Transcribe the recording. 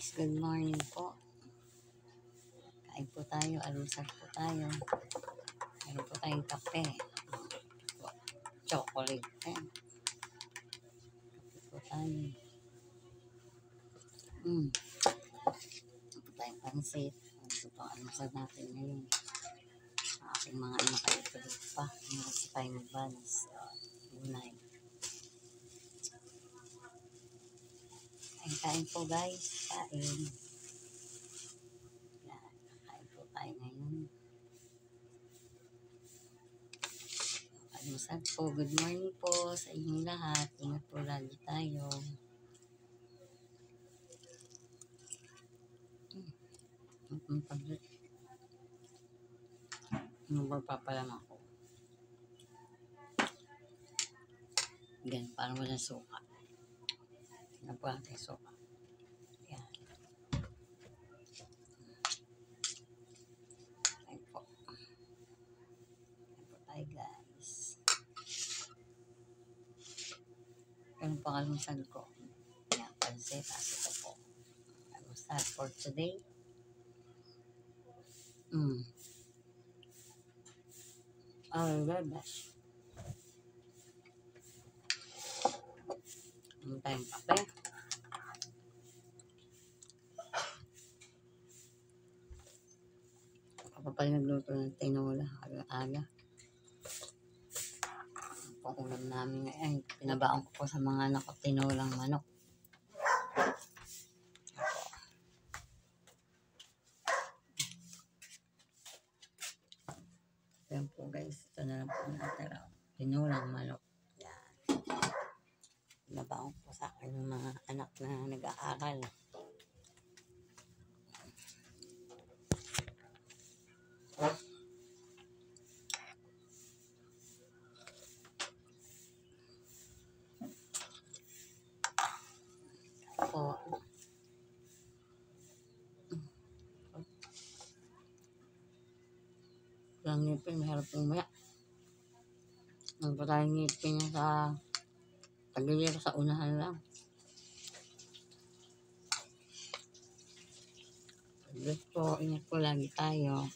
guys, good morning po. Kain po tayo, almusal po tayo. Meron po tayong kape. Chocolate. Kape po tayo. Meron po tayong pansit. Ito po ang almusal natin ngayon. Ang aking mga anak ay ito pa. Meron po tayong buns. Gunay. Kain po guys. Kain. Yan. Kain po tayo ngayon. Almusal po. Good morning po sa inyong lahat. Ingat po lagi tayo. Magpapalam ako. Yan. Parang walang suka. Yan po natin suka. Yan. Yan po. Yan po tayo guys. Yan po ang almusal ko. Yan. Pansit. Ito po. Almusal for today. Oh, gosh. Ano tayong kape? Ako pa nagluto ng tinola. Aga-aga. Ang ulam namin ngayon. Pinabaon ko po sa mga anak ko tinolang manok. Yan po guys. Ito na lang po natin. Tinolang manok. Yan. Pinabaon ko sa akin ng mga anak na nag-aaral. Po. Yung ngipin, mahirap umaya. Nagpatay ngipin niya sa tagiliran sa unahan lang. Gusto, ingat po lagi tayo.